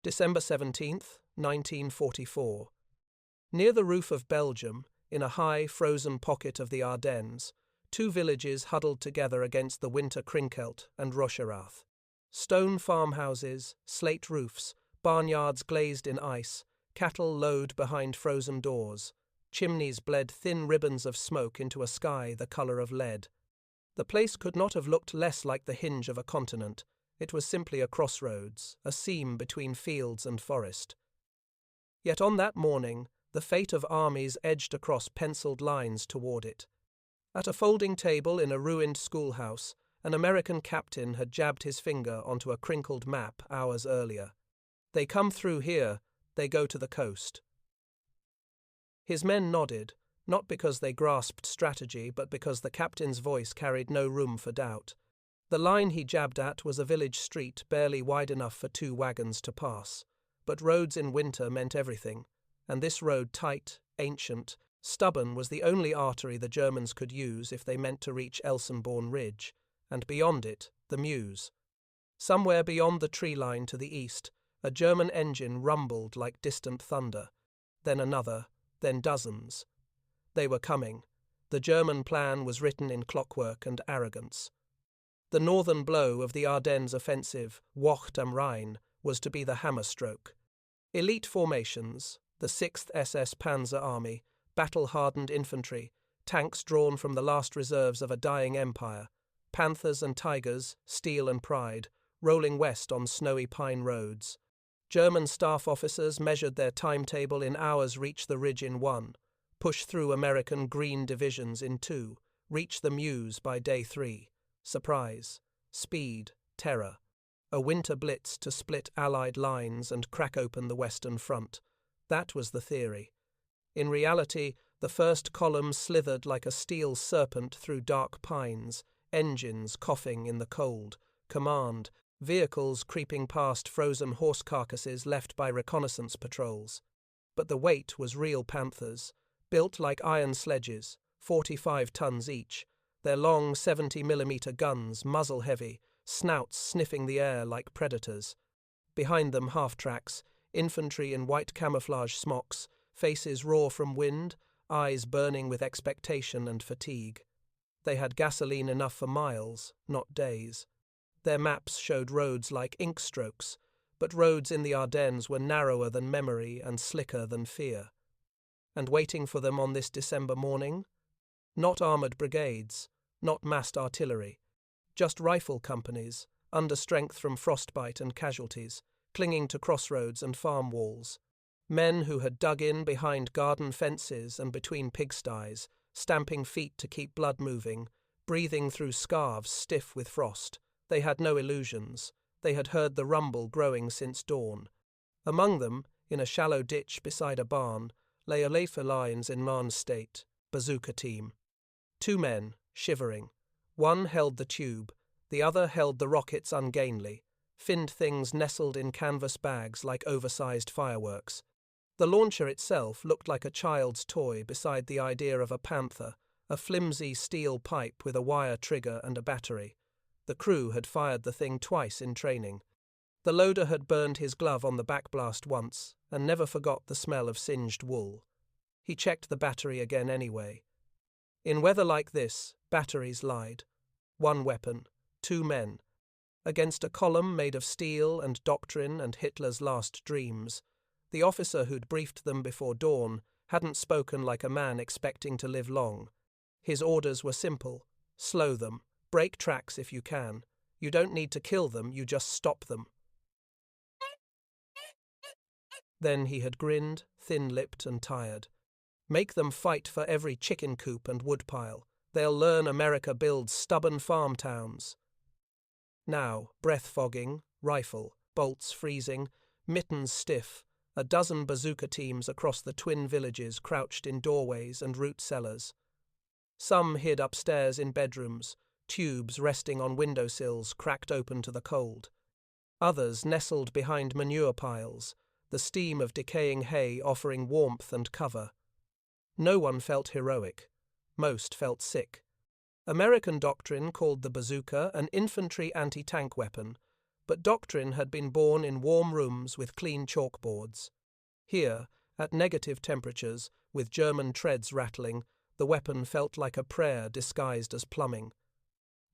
December 17th, 1944. Near the roof of Belgium, in a high, frozen pocket of the Ardennes, two villages huddled together against the winter Krinkelt and Rocherath. Stone farmhouses, slate roofs, barnyards glazed in ice, cattle lowed behind frozen doors. Chimneys bled thin ribbons of smoke into a sky the colour of lead. The place could not have looked less like the hinge of a continent. It was simply a crossroads, a seam between fields and forest. Yet on that morning, the fate of armies edged across penciled lines toward it. At a folding table in a ruined schoolhouse, an American captain had jabbed his finger onto a crinkled map hours earlier. They come through here, they go to the coast. His men nodded, not because they grasped strategy, but because the captain's voice carried no room for doubt. The line he jabbed at was a village street barely wide enough for two wagons to pass. But roads in winter meant everything, and this road, tight, ancient, stubborn, was the only artery the Germans could use if they meant to reach Elsenborn Ridge, and beyond it, the Meuse. Somewhere beyond the tree line to the east, a German engine rumbled like distant thunder. Then another, then dozens. They were coming. The German plan was written in clockwork and arrogance. The northern blow of the Ardennes offensive, Wacht am Rhein, was to be the hammer-stroke. Elite formations, the 6th SS Panzer Army, battle-hardened infantry, tanks drawn from the last reserves of a dying empire, Panthers and Tigers, steel and pride, rolling west on snowy pine roads. German staff officers measured their timetable in hours, reach the ridge in 1, push through American green divisions in 2, reach the Meuse by day 3. Surprise, speed, terror. A winter blitz to split Allied lines and crack open the Western Front. That was the theory. In reality, the first column slithered like a steel serpent through dark pines, engines coughing in the cold, command, vehicles creeping past frozen horse carcasses left by reconnaissance patrols. But the weight was real Panthers, built like iron sledges, 45 tons each, their long 70mm guns muzzle-heavy, snouts sniffing the air like predators. Behind them half-tracks, infantry in white camouflage smocks, faces raw from wind, eyes burning with expectation and fatigue. They had gasoline enough for miles, not days. Their maps showed roads like ink strokes, but roads in the Ardennes were narrower than memory and slicker than fear. And waiting for them on this December morning? Not armoured brigades, not massed artillery, just rifle companies, under strength from frostbite and casualties, clinging to crossroads and farm walls. Men who had dug in behind garden fences and between pigsties, stamping feet to keep blood moving, breathing through scarves stiff with frost. They had no illusions. They had heard the rumble growing since dawn. Among them, in a shallow ditch beside a barn, lay a Leifer lines in Meuse state, bazooka team. Two men, shivering. One held the tube, the other held the rockets ungainly, finned things nestled in canvas bags like oversized fireworks. The launcher itself looked like a child's toy beside the idea of a panther, a flimsy steel pipe with a wire trigger and a battery. The crew had fired the thing twice in training. The loader had burned his glove on the backblast once and never forgot the smell of singed wool. He checked the battery again anyway. In weather like this, batteries lied. One weapon, two men. Against a column made of steel and doctrine and Hitler's last dreams. The officer who'd briefed them before dawn hadn't spoken like a man expecting to live long. His orders were simple. Slow them. Break tracks if you can. You don't need to kill them, you just stop them. Then he had grinned, thin-lipped and tired. Make them fight for every chicken coop and woodpile. They'll learn America builds stubborn farm towns. Now, breath fogging, rifle, bolts freezing, mittens stiff, a dozen bazooka teams across the twin villages crouched in doorways and root cellars. Some hid upstairs in bedrooms, tubes resting on windowsills cracked open to the cold. Others nestled behind manure piles, the steam of decaying hay offering warmth and cover. No one felt heroic. Most felt sick. American doctrine called the bazooka an infantry anti-tank weapon, but doctrine had been born in warm rooms with clean chalkboards. Here, at negative temperatures, with German treads rattling, the weapon felt like a prayer disguised as plumbing.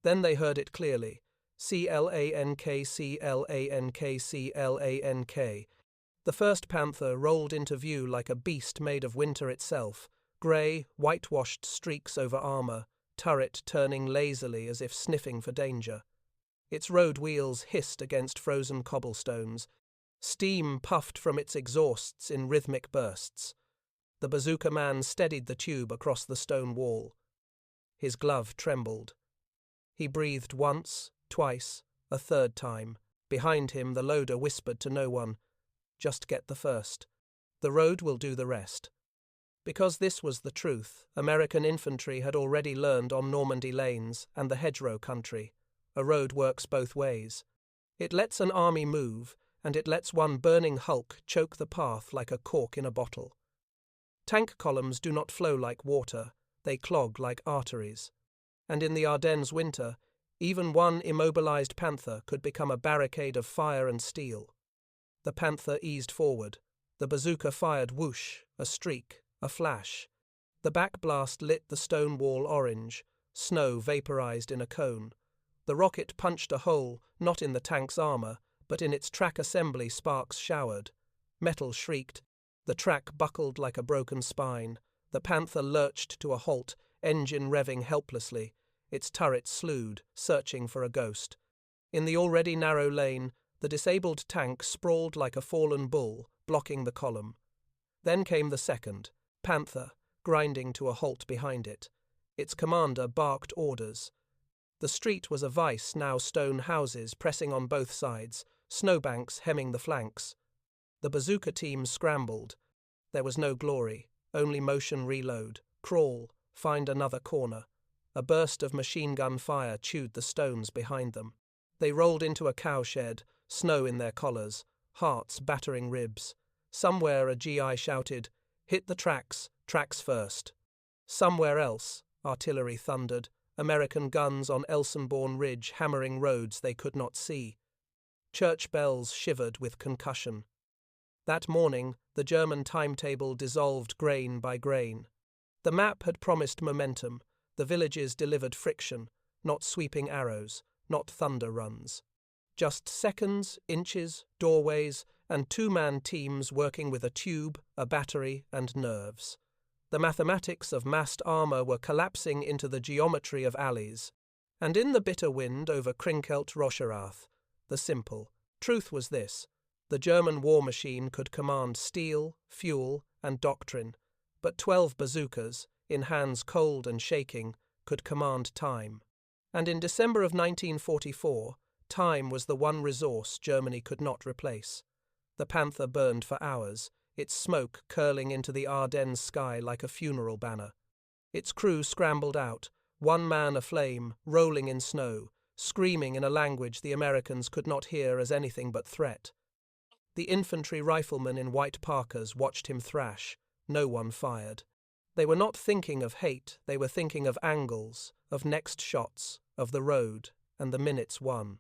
Then they heard it clearly. C-L-A-N-K, C-L-A-N-K, C-L-A-N-K. The first Panther rolled into view like a beast made of winter itself, grey, whitewashed streaks over armour, turret turning lazily as if sniffing for danger. Its road wheels hissed against frozen cobblestones. Steam puffed from its exhausts in rhythmic bursts. The bazooka man steadied the tube across the stone wall. His glove trembled. He breathed once, twice, a third time. Behind him the loader whispered to no one, "Just get the first. The road will do the rest." Because this was the truth, American infantry had already learned on Normandy lanes and the hedgerow country. A road works both ways. It lets an army move, and it lets one burning hulk choke the path like a cork in a bottle. Tank columns do not flow like water, they clog like arteries. And in the Ardennes winter, even one immobilized Panther could become a barricade of fire and steel. The Panther eased forward. The bazooka fired whoosh, a streak, a flash. The backblast lit the stone wall orange, snow vaporized in a cone. The rocket punched a hole, not in the tank's armor, but in its track assembly. Sparks showered. Metal shrieked. The track buckled like a broken spine. The Panther lurched to a halt, engine revving helplessly. Its turret slewed, searching for a ghost. In the already narrow lane, the disabled tank sprawled like a fallen bull, blocking the column. Then came the second, Panther, grinding to a halt behind it. Its commander barked orders. The street was a vice, now stone houses pressing on both sides, snowbanks hemming the flanks. The bazooka team scrambled. There was no glory, only motion reload, crawl, find another corner. A burst of machine gun fire chewed the stones behind them. They rolled into a cowshed, snow in their collars, hearts battering ribs. Somewhere a GI shouted, "Hit the tracks, tracks first." Somewhere else, artillery thundered, American guns on Elsenborn Ridge hammering roads they could not see. Church bells shivered with concussion. That morning, the German timetable dissolved grain by grain. The map had promised momentum. The villages delivered friction, not sweeping arrows, not thunder runs. Just seconds, inches, doorways, and two-man teams working with a tube, a battery, and nerves. The mathematics of massed armour were collapsing into the geometry of alleys. And in the bitter wind over Krinkelt and Rocherath, the simple truth was this: the German war machine could command steel, fuel, and doctrine, but 12 bazookas, in hands cold and shaking, could command time. And in December of 1944, time was the one resource Germany could not replace. The Panther burned for hours, its smoke curling into the Ardennes sky like a funeral banner. Its crew scrambled out, one man aflame, rolling in snow, screaming in a language the Americans could not hear as anything but threat. The infantry riflemen in white parkas watched him thrash. No one fired. They were not thinking of hate, they were thinking of angles, of next shots, of the road, and the minutes won.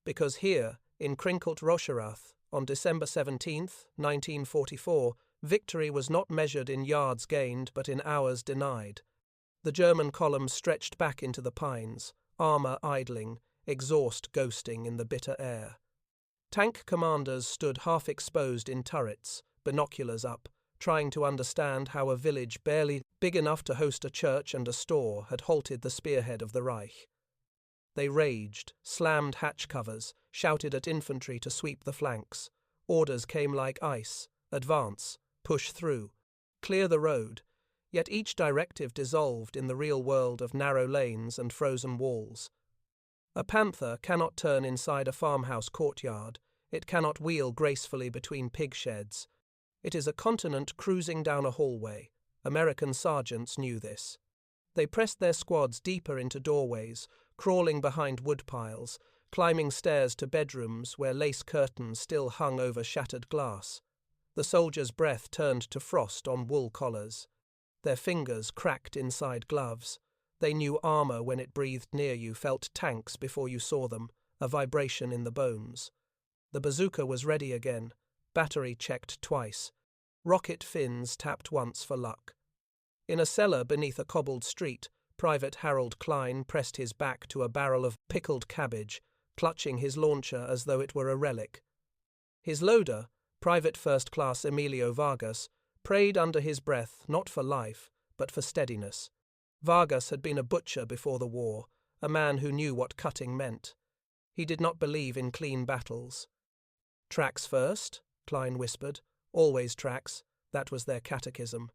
Because here, in Krinkelt and Rocherath, on December 17, 1944, victory was not measured in yards gained but in hours denied. The German column stretched back into the pines, armour idling, exhaust ghosting in the bitter air. Tank commanders stood half-exposed in turrets, binoculars up, trying to understand how a village barely big enough to host a church and a store had halted the spearhead of the Reich. They raged, slammed hatch covers, shouted at infantry to sweep the flanks. Orders came like ice: advance, push through, clear the road. Yet each directive dissolved in the real world of narrow lanes and frozen walls. A Panther cannot turn inside a farmhouse courtyard. It cannot wheel gracefully between pig sheds. It is a continent cruising down a hallway. American sergeants knew this. They pressed their squads deeper into doorways, crawling behind woodpiles, climbing stairs to bedrooms where lace curtains still hung over shattered glass. The soldiers' breath turned to frost on wool collars. Their fingers cracked inside gloves. They knew armour when it breathed near you, felt tanks before you saw them, a vibration in the bones. The bazooka was ready again, battery checked twice. Rocket fins tapped once for luck. In a cellar beneath a cobbled street, Private Harold Kline pressed his back to a barrel of pickled cabbage, clutching his launcher as though it were a relic. His loader, Private First Class Emilio Vargas, prayed under his breath not for life, but for steadiness. Vargas had been a butcher before the war, a man who knew what cutting meant. He did not believe in clean battles. "Tracks first," Kline whispered. "Always tracks." That was their catechism.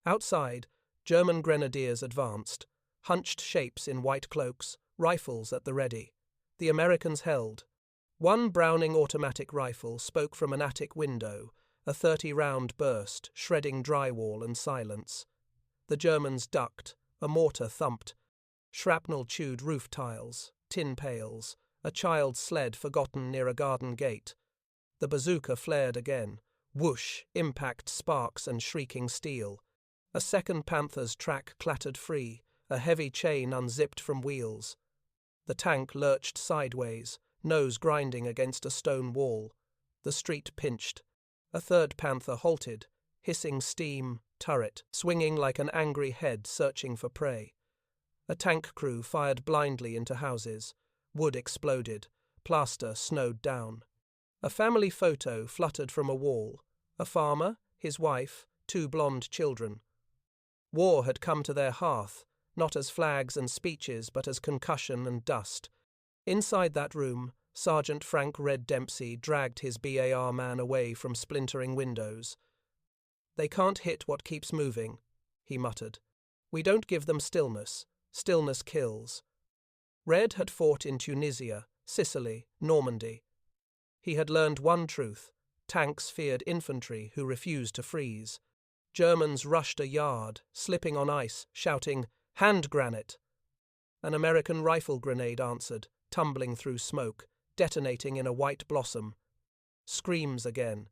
Outside, German grenadiers advanced, hunched shapes in white cloaks, rifles at the ready. The Americans held. One Browning automatic rifle spoke from an attic window, a 30-round burst, shredding drywall and silence. The Germans ducked, a mortar thumped. Shrapnel chewed roof tiles, tin pails, a child's sled forgotten near a garden gate. The bazooka flared again. Whoosh, impact, sparks and shrieking steel. A second Panthers track clattered free, a heavy chain unzipped from wheels. The tank lurched sideways, nose grinding against a stone wall. The street pinched. A third Panther halted, hissing steam, turret, swinging like an angry head searching for prey. A tank crew fired blindly into houses. Wood exploded. Plaster snowed down. A family photo fluttered from a wall. A farmer, his wife, 2 blonde children. War had come to their hearth, not as flags and speeches, but as concussion and dust. Inside that room, Sergeant Frank Red Dempsey dragged his BAR man away from splintering windows. "They can't hit what keeps moving," he muttered. "We don't give them stillness. Stillness kills." Red had fought in Tunisia, Sicily, Normandy. He had learned one truth: tanks feared infantry who refused to freeze. Germans rushed a yard, slipping on ice, shouting, "Hand granite!" An American rifle grenade answered, tumbling through smoke, detonating in a white blossom. Screams again.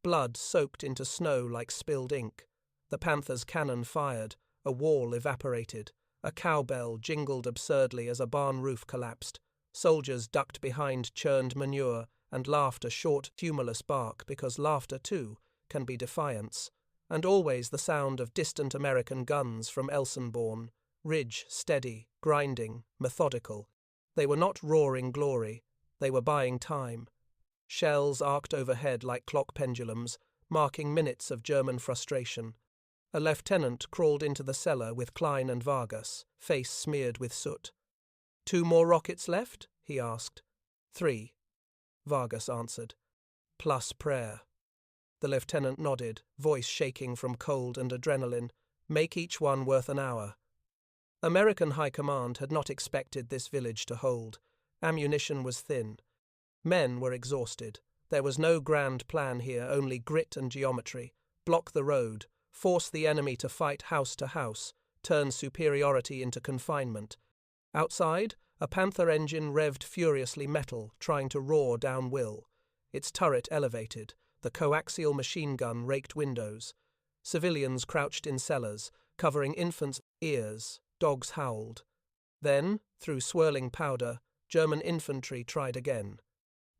Blood soaked into snow like spilled ink. The Panthers' cannon fired, a wall evaporated. A cowbell jingled absurdly as a barn roof collapsed. Soldiers ducked behind churned manure and laughed a short, humorless bark, because laughter, too, can be defiance. And always the sound of distant American guns from Elsenborn Ridge, steady, grinding, methodical. They were not roaring glory. They were buying time. Shells arced overhead like clock pendulums, marking minutes of German frustration. A lieutenant crawled into the cellar with Kline and Vargas, face smeared with soot. "2 more rockets left?" he asked. "3," Vargas answered. "Plus prayer." The lieutenant nodded, voice shaking from cold and adrenaline. "Make each one worth an hour." American High Command had not expected this village to hold. Ammunition was thin. Men were exhausted. There was no grand plan here, only grit and geometry. Block the road, force the enemy to fight house to house, turn superiority into confinement. Outside, a Panther engine revved furiously metal, trying to roar downwill. Its turret elevated. The coaxial machine gun raked windows. Civilians crouched in cellars, covering infants' ears. Dogs howled. Then, through swirling powder, German infantry tried again.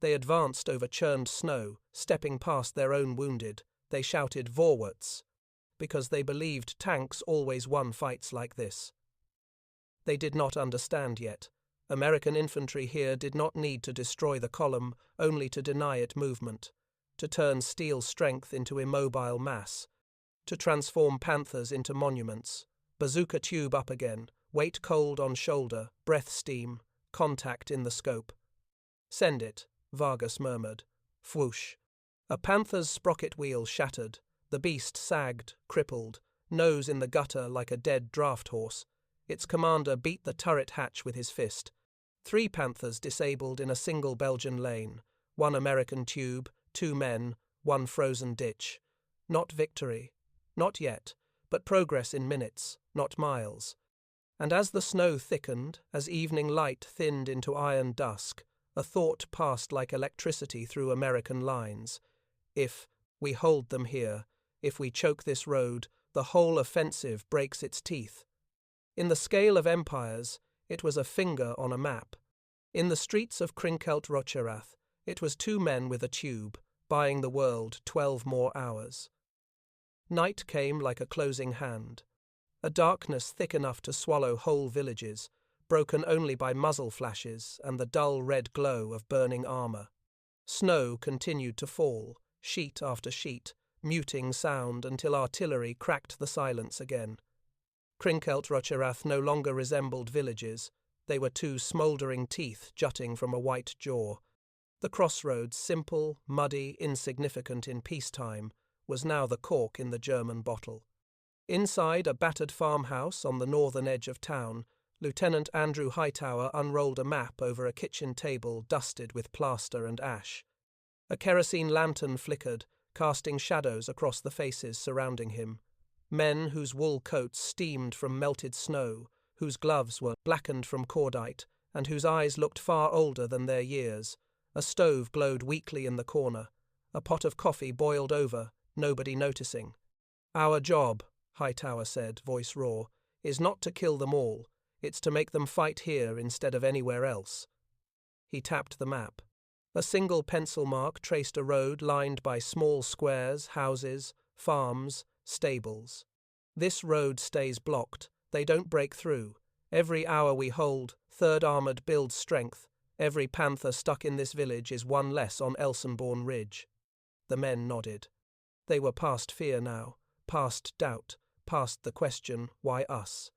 They advanced over churned snow, stepping past their own wounded. They shouted "Vorwärts," because they believed tanks always won fights like this. They did not understand yet. American infantry here did not need to destroy the column, only to deny it movement, to turn steel strength into immobile mass, to transform Panthers into monuments. Bazooka tube up again, weight cold on shoulder, breath steam, contact in the scope. "Send it," Vargas murmured. Whoosh. A Panther's sprocket wheel shattered. The beast sagged, crippled, nose in the gutter like a dead draft horse. Its commander beat the turret hatch with his fist. 3 Panthers disabled in a single Belgian lane. 1 American tube, 2 men, 1 frozen ditch. Not victory. Not yet, but progress in minutes, not miles. And as the snow thickened, as evening light thinned into iron dusk, a thought passed like electricity through American lines. If we hold them here, if we choke this road, the whole offensive breaks its teeth. In the scale of empires, it was a finger on a map. In the streets of Krinkelt and Rocherath, It was 2 men with a tube, buying the world 12 more hours. Night came like a closing hand. A darkness thick enough to swallow whole villages, broken only by muzzle flashes and the dull red glow of burning armor. Snow continued to fall, sheet after sheet, muting sound until artillery cracked the silence again. Krinkelt and Rocherath no longer resembled villages. They were 2 smouldering teeth jutting from a white jaw. The crossroads, simple, muddy, insignificant in peacetime, was now the cork in the German bottle. Inside a battered farmhouse on the northern edge of town, Lieutenant Andrew Hightower unrolled a map over a kitchen table dusted with plaster and ash. A kerosene lantern flickered, casting shadows across the faces surrounding him. Men whose wool coats steamed from melted snow, whose gloves were blackened from cordite, and whose eyes looked far older than their years. A stove glowed weakly in the corner. A pot of coffee boiled over, nobody noticing. "Our job," Hightower said, voice raw, "is not to kill them all. It's to make them fight here instead of anywhere else." He tapped the map. A single pencil mark traced a road lined by small squares, houses, farms, stables. "This road stays blocked. They don't break through. Every hour we hold, 3rd Armored builds strength. Every Panther stuck in this village is 1 less on Elsenborn Ridge." The men nodded. They were past fear now, past doubt, past the question, why us?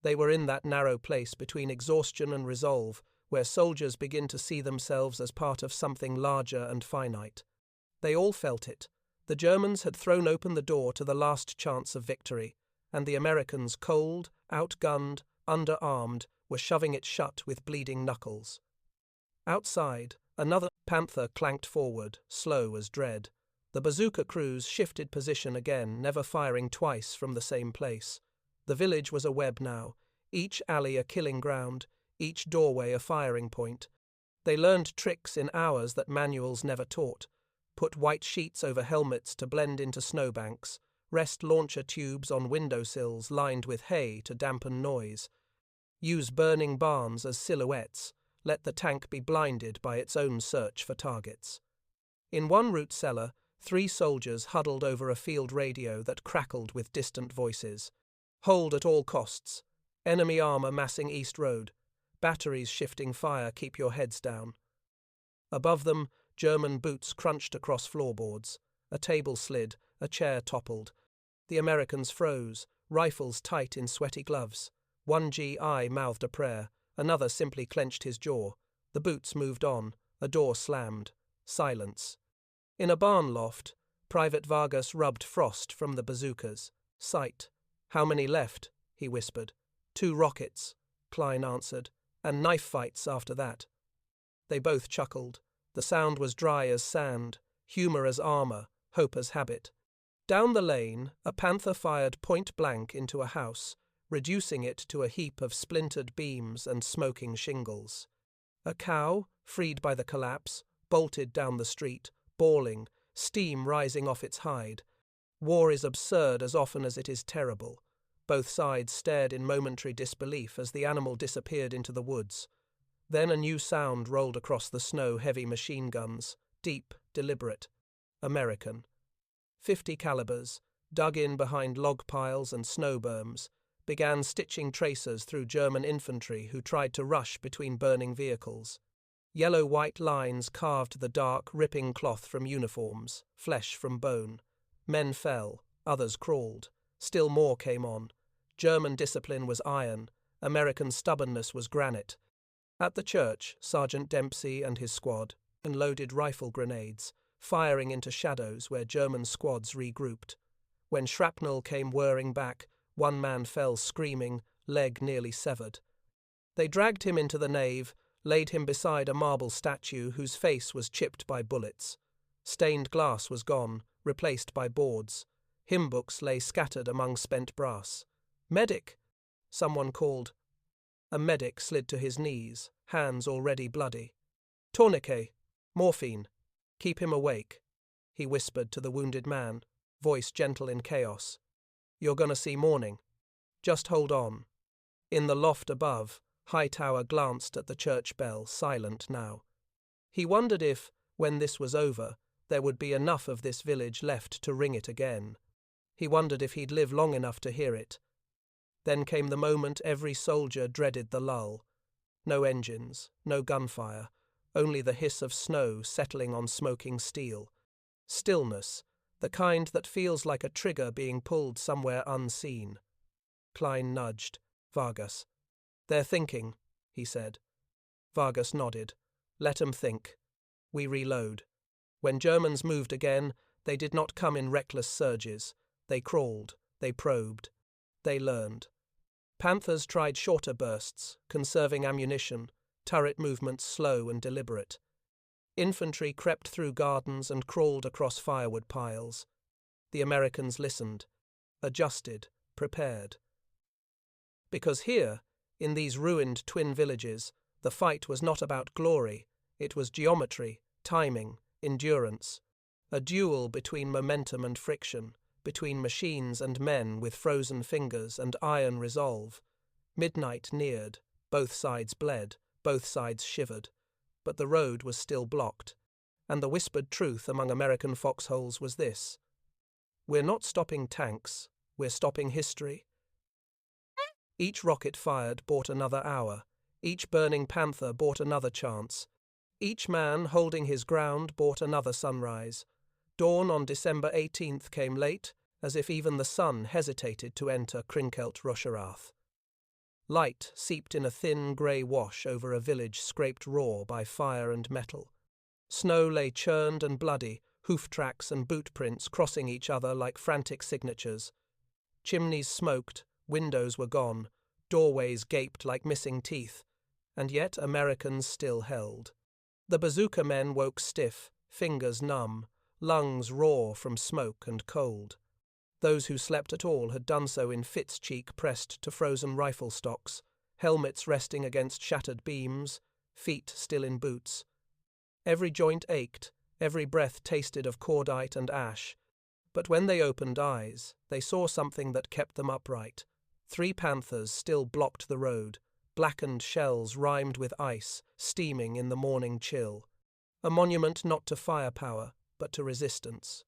They were in that narrow place between exhaustion and resolve, where soldiers begin to see themselves as part of something larger and finite. They all felt it. The Germans had thrown open the door to the last chance of victory, and the Americans, cold, outgunned, underarmed, were shoving it shut with bleeding knuckles. Outside, another Panther clanked forward, slow as dread. The bazooka crews shifted position again, never firing twice from the same place. The village was a web now, each alley a killing ground, each doorway a firing point. They learned tricks in hours that manuals never taught. Put white sheets over helmets to blend into snowbanks, rest launcher tubes on windowsills lined with hay to dampen noise. Use burning barns as silhouettes, let the tank be blinded by its own search for targets. In one root cellar, 3 soldiers huddled over a field radio that crackled with distant voices. "Hold at all costs. Enemy armor massing East Road. Batteries shifting fire, keep your heads down." Above them, German boots crunched across floorboards. A table slid, a chair toppled. The Americans froze, rifles tight in sweaty gloves. One GI mouthed a prayer, another simply clenched his jaw. The boots moved on, a door slammed. Silence. In a barn loft, Private Vargas rubbed frost from the bazookas. "Sight. How many left?" he whispered. 2 rockets, Kline answered, "and knife fights after that." They both chuckled. The sound was dry as sand, humor as armor, hope as habit. Down the lane, a Panther fired point blank into a house, reducing it to a heap of splintered beams and smoking shingles. A cow, freed by the collapse, bolted down the street, bawling, steam rising off its hide. War is absurd as often as it is terrible. Both sides stared in momentary disbelief as the animal disappeared into the woods. Then a new sound rolled across the snow, heavy machine guns, deep, deliberate. American. 50 calibers, dug in behind log piles and snow berms, began stitching tracers through German infantry who tried to rush between burning vehicles. Yellow-white lines carved the dark, ripping cloth from uniforms, flesh from bone. Men fell, others crawled. Still more came on. German discipline was iron, American stubbornness was granite. At the church, Sergeant Dempsey and his squad unloaded rifle grenades, firing into shadows where German squads regrouped. When shrapnel came whirring back, one man fell screaming, leg nearly severed. They dragged him into the nave, laid him beside a marble statue whose face was chipped by bullets. Stained glass was gone, replaced by boards. Hymn books lay scattered among spent brass. "Medic!" someone called. A medic slid to his knees, hands already bloody. "Tourniquet! Morphine! Keep him awake," he whispered to the wounded man, voice gentle in chaos. "You're gonna see morning. Just hold on." In the loft above, Hightower glanced at the church bell, silent now. He wondered if, when this was over, there would be enough of this village left to ring it again. He wondered if he'd live long enough to hear it. Then came the moment every soldier dreaded the lull. No engines, no gunfire, only the hiss of snow settling on smoking steel. Stillness, the kind that feels like a trigger being pulled somewhere unseen. Kline nudged Vargas. "They're thinking," he said. Vargas nodded. "Let 'em think. We reload." When Germans moved again, they did not come in reckless surges. They crawled, they probed, they learned. Panthers tried shorter bursts, conserving ammunition, turret movements slow and deliberate. Infantry crept through gardens and crawled across firewood piles. The Americans listened, adjusted, prepared. Because here, in these ruined twin villages, the fight was not about glory, it was geometry, timing, endurance. A duel between momentum and friction, between machines and men with frozen fingers and iron resolve. Midnight neared, both sides bled, both sides shivered, but the road was still blocked, and the whispered truth among American foxholes was this: we're not stopping tanks, we're stopping history. Each rocket fired bought another hour, each burning panther bought another chance, each man holding his ground bought another sunrise. Dawn on December 18th came late, as if even the sun hesitated to enter Krinkelt and Rocherath. Light seeped in a thin grey wash over a village scraped raw by fire and metal. Snow lay churned and bloody, hoof tracks and boot prints crossing each other like frantic signatures. Chimneys smoked, windows were gone, doorways gaped like missing teeth, and yet Americans still held. The bazooka men woke stiff, fingers numb, lungs raw from smoke and cold. Those who slept at all had done so in fits cheek pressed to frozen rifle stocks, helmets resting against shattered beams, feet still in boots. Every joint ached, every breath tasted of cordite and ash, but when they opened eyes, they saw something that kept them upright. 3 panthers still blocked the road, blackened shells rimed with ice, steaming in the morning chill. A monument not to firepower, but to resistance.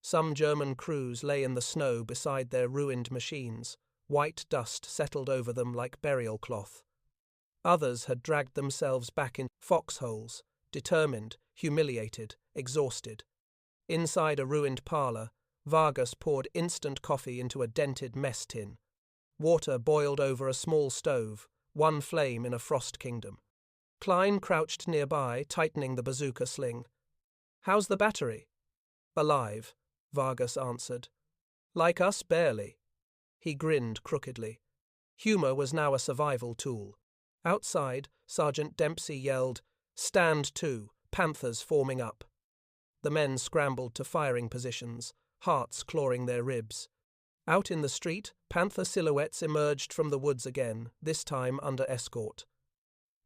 Some German crews lay in the snow beside their ruined machines, white dust settled over them like burial cloth. Others had dragged themselves back in foxholes, determined, humiliated, exhausted. Inside a ruined parlour, Vargas poured instant coffee into a dented mess tin. Water boiled over a small stove, one flame in a frost kingdom. Kline crouched nearby, tightening the bazooka sling. "How's the battery?" "Alive," Vargas answered. "Like us, barely." He grinned crookedly. Humour was now a survival tool. Outside, Sergeant Dempsey yelled, "Stand to, panthers forming up." The men scrambled to firing positions, hearts clawing their ribs. Out in the street, panther silhouettes emerged from the woods again, this time under escort.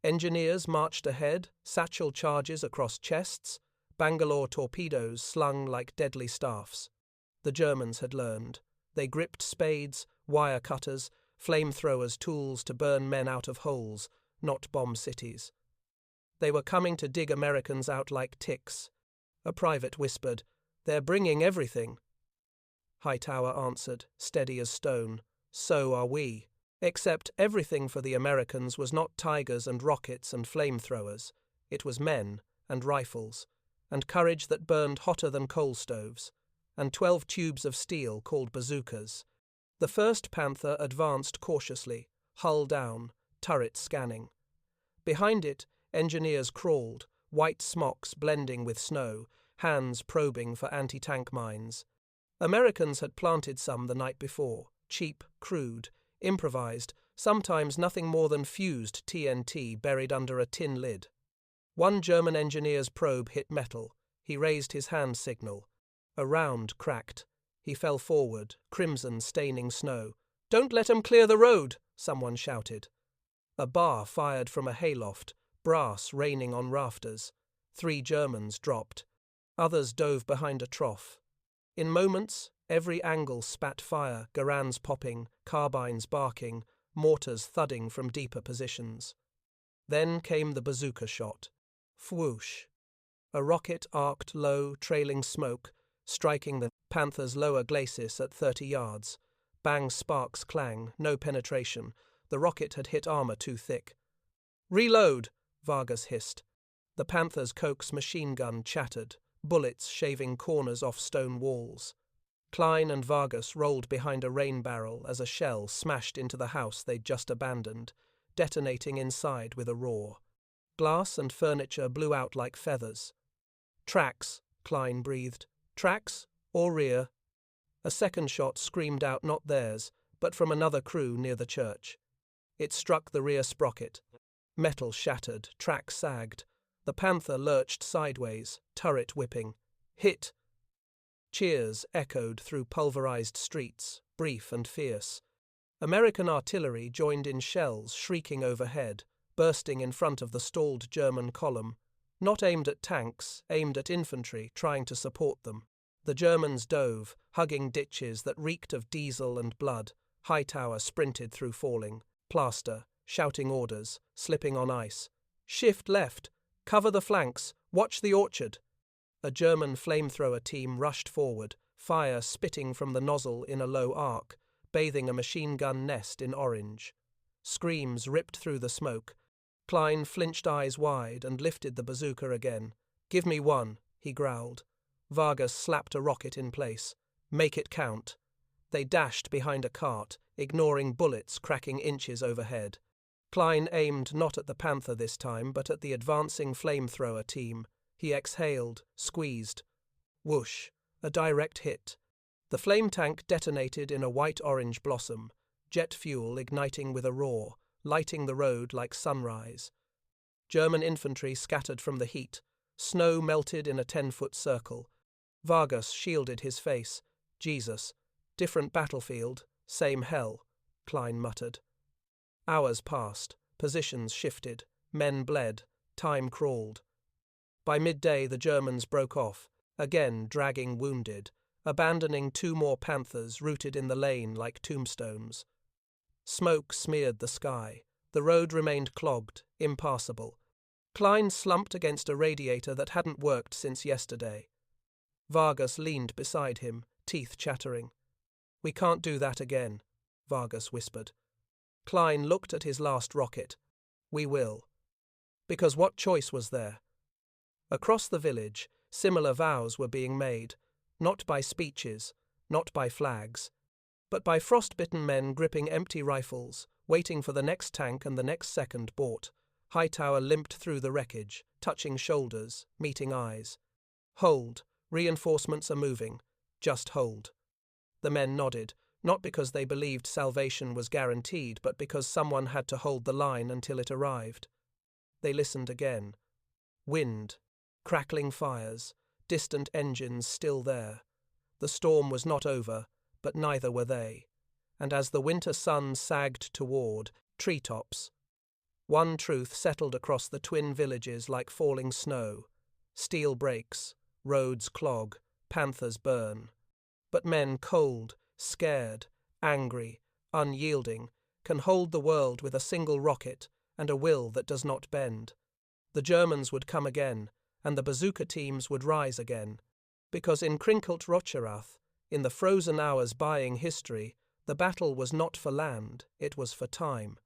Engineers marched ahead, satchel charges across chests, Bangalore torpedoes slung like deadly staffs. The Germans had learned. They gripped spades, wire cutters, flamethrowers, tools to burn men out of holes, not bomb cities. They were coming to dig Americans out like ticks. A private whispered, "They're bringing everything." Hightower answered, steady as stone, "So are we. Except everything for the Americans was not tigers and rockets and flamethrowers. It was men and rifles, and courage that burned hotter than coal stoves, and 12 tubes of steel called bazookas. The first panther advanced cautiously, hull down, turret scanning. Behind it, engineers crawled, white smocks blending with snow, hands probing for anti-tank mines. Americans had planted some the night before, cheap, crude, improvised, sometimes nothing more than fused TNT buried under a tin lid. One German engineer's probe hit metal. He raised his hand signal. A round cracked. He fell forward, crimson staining snow. "Don't let 'em clear the road," someone shouted. A bar fired from a hayloft, brass raining on rafters. 3 Germans dropped. Others dove behind a trough. In moments, every angle spat fire, Garands popping, carbines barking, mortars thudding from deeper positions. Then came the bazooka shot. Whoosh. A rocket arced low, trailing smoke, striking the Panthers' lower glacis at 30 yards. Bang, sparks, clang, no penetration. The rocket had hit armor too thick. "Reload!" Vargas hissed. The Panthers' Coke's machine gun chattered, bullets shaving corners off stone walls. Kline and Vargas rolled behind a rain barrel as a shell smashed into the house they'd just abandoned, detonating inside with a roar. Glass and furniture blew out like feathers. "Tracks," Kline breathed. "Tracks or rear?" A second shot screamed out not theirs, but from another crew near the church. It struck the rear sprocket. Metal shattered, track sagged. The Panther lurched sideways, turret whipping. "Hit!" Cheers echoed through pulverized streets, brief and fierce. American artillery joined in shells shrieking overhead, bursting in front of the stalled German column. Not aimed at tanks, aimed at infantry trying to support them. The Germans dove, hugging ditches that reeked of diesel and blood. Hightower sprinted through falling, plaster, shouting orders, slipping on ice. "Shift left! Cover the flanks! Watch the orchard!" A German flamethrower team rushed forward, fire spitting from the nozzle in a low arc, bathing a machine gun nest in orange. Screams ripped through the smoke. Kline flinched eyes wide and lifted the bazooka again. "Give me one," he growled. Vargas slapped a rocket in place. "Make it count." They dashed behind a cart, ignoring bullets cracking inches overhead. Kline aimed not at the Panther this time, but at the advancing flamethrower team. He exhaled, squeezed. Whoosh! A direct hit. The flame tank detonated in a white-orange blossom, jet fuel igniting with a roar, lighting the road like sunrise. German infantry scattered from the heat. Snow melted in a 10-foot circle. Vargas shielded his face. "Jesus. Different battlefield, same hell," Kline muttered. Hours passed. Positions shifted. Men bled. Time crawled. By midday the Germans broke off, again dragging wounded, abandoning 2 more Panthers rooted in the lane like tombstones. Smoke smeared the sky. The road remained clogged, impassable. Kline slumped against a radiator that hadn't worked since yesterday. Vargas leaned beside him, teeth chattering. "We can't do that again," Vargas whispered. Kline looked at his last rocket. "We will." Because what choice was there? Across the village, similar vows were being made, not by speeches, not by flags, but by frostbitten men gripping empty rifles, waiting for the next tank and the next second bought. Hightower limped through the wreckage, touching shoulders, meeting eyes. "Hold. Reinforcements are moving. Just hold." The men nodded, not because they believed salvation was guaranteed, but because someone had to hold the line until it arrived. They listened again. Wind. Crackling fires, distant engines still there. The storm was not over, but neither were they. And as the winter sun sagged toward treetops, one truth settled across the twin villages like falling snow. Steel breaks, roads clog, Panthers burn. But men cold, scared, angry, unyielding, can hold the world with a single rocket and a will that does not bend. The Germans would come again, and the bazooka teams would rise again, because in Krinkelt and Rocherath, in the frozen hours buying history, the battle was not for land, it was for time.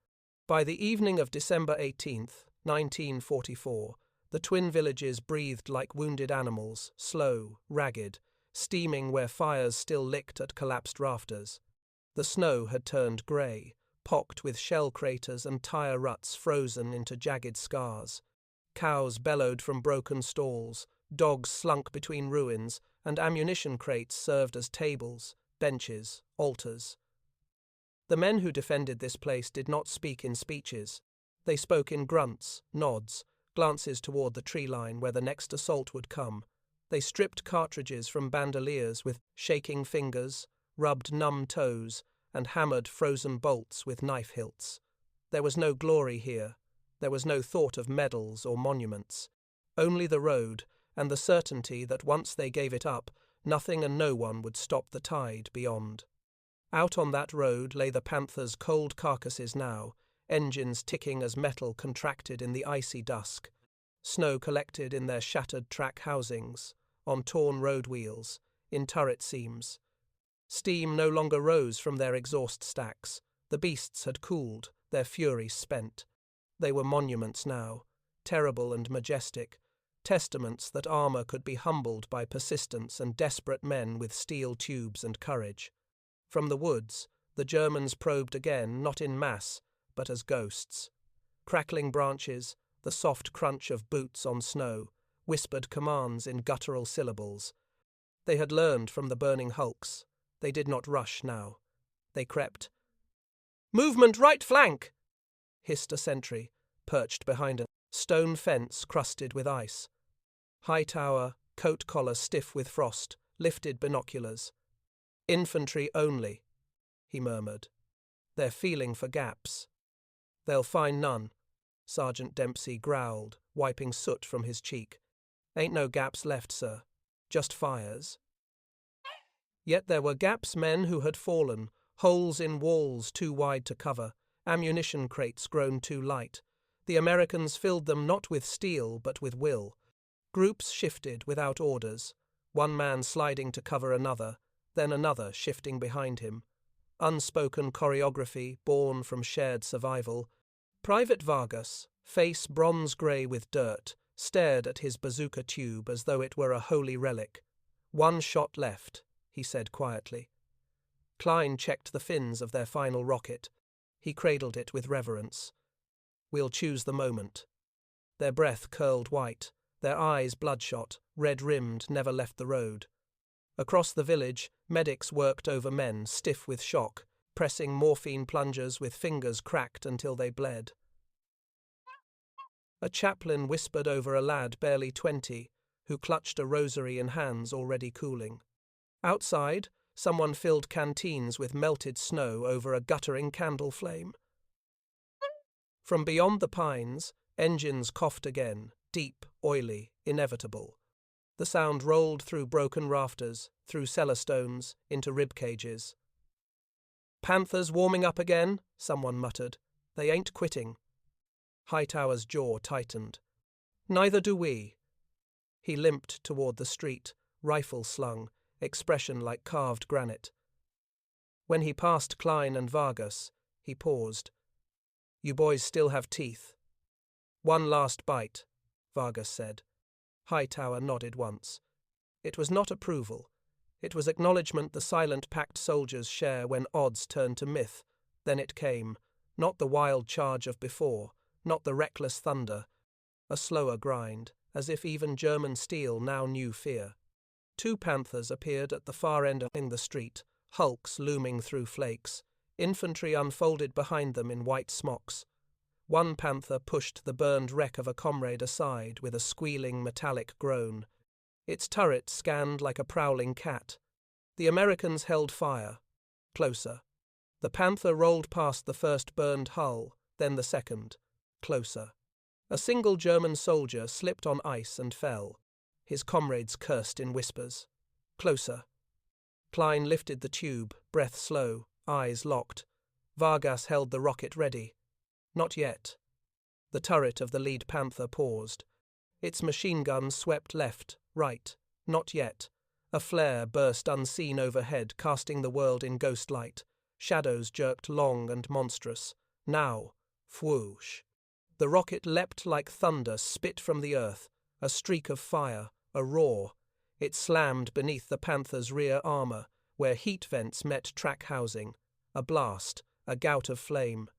By the evening of December 18th, 1944, the twin villages breathed like wounded animals, slow, ragged, steaming where fires still licked at collapsed rafters. The snow had turned grey, pocked with shell craters and tire ruts frozen into jagged scars. Cows bellowed from broken stalls, dogs slunk between ruins, and ammunition crates served as tables, benches, altars. The men who defended this place did not speak in speeches. They spoke in grunts, nods, glances toward the tree line where the next assault would come. They stripped cartridges from bandoliers with shaking fingers, rubbed numb toes, and hammered frozen bolts with knife hilts. There was no glory here. There was no thought of medals or monuments. Only the road, and the certainty that once they gave it up, nothing and no one would stop the tide beyond. Out on that road lay the Panthers' cold carcasses now, engines ticking as metal contracted in the icy dusk. Snow collected in their shattered track housings, on torn road wheels, in turret seams. Steam no longer rose from their exhaust stacks. The beasts had cooled, their fury spent. They were monuments now, terrible and majestic, testaments that armor could be humbled by persistence and desperate men with steel tubes and courage. From the woods, the Germans probed again, not in mass, but as ghosts. Crackling branches, the soft crunch of boots on snow, whispered commands in guttural syllables. They had learned from the burning hulks. They did not rush now. They crept. "Movement right flank!" hissed a sentry, perched behind a stone fence crusted with ice. Hightower, coat collar stiff with frost, lifted binoculars. "Infantry only," he murmured. "They're feeling for gaps." "They'll find none," Sergeant Dempsey growled, wiping soot from his cheek. "Ain't no gaps left, sir. Just fires." Yet there were gaps, men who had fallen, holes in walls too wide to cover, ammunition crates grown too light. The Americans filled them not with steel but with will. Groups shifted without orders, one man sliding to cover another, then another shifting behind him. Unspoken choreography born from shared survival. Private Vargas, face bronze-grey with dirt, stared at his bazooka tube as though it were a holy relic. "One shot left," he said quietly. Kline checked the fins of their final rocket. He cradled it with reverence. "We'll choose the moment." Their breath curled white, their eyes bloodshot, red-rimmed, never left the road. Across the village, medics worked over men stiff with shock, pressing morphine plungers with fingers cracked until they bled. A chaplain whispered over a lad barely 20, who clutched a rosary in hands already cooling. Outside, someone filled canteens with melted snow over a guttering candle flame. From beyond the pines, engines coughed again, deep, oily, inevitable. The sound rolled through broken rafters, through cellar stones, into rib cages. "Panthers warming up again," someone muttered. "They ain't quitting." Hightower's jaw tightened. "Neither do we." He limped toward the street, rifle slung, expression like carved granite. When he passed Kline and Vargas, he paused. "You boys still have teeth." "One last bite," Vargas said. Hightower nodded once. It was not approval. It was acknowledgement the silent packed soldiers share when odds turn to myth. Then it came, not the wild charge of before, not the reckless thunder, a slower grind, as if even German steel now knew fear. Two panthers appeared at the far end of the street, hulks looming through flakes, infantry unfolded behind them in white smocks. One panther pushed the burned wreck of a comrade aside with a squealing metallic groan. Its turret scanned like a prowling cat. The Americans held fire. Closer. The panther rolled past the first burned hull, then the second. Closer. A single German soldier slipped on ice and fell. His comrades cursed in whispers. Closer. Kline lifted the tube, breath slow, eyes locked. Vargas held the rocket ready. Not yet. The turret of the lead panther paused. Its machine gun swept left, right. Not yet. A flare burst unseen overhead, casting the world in ghost light. Shadows jerked long and monstrous. Now. Whoosh. The rocket leapt like thunder spit from the earth, a streak of fire, a roar. It slammed beneath the panther's rear armor, where heat vents met track housing. A blast, a gout of flame.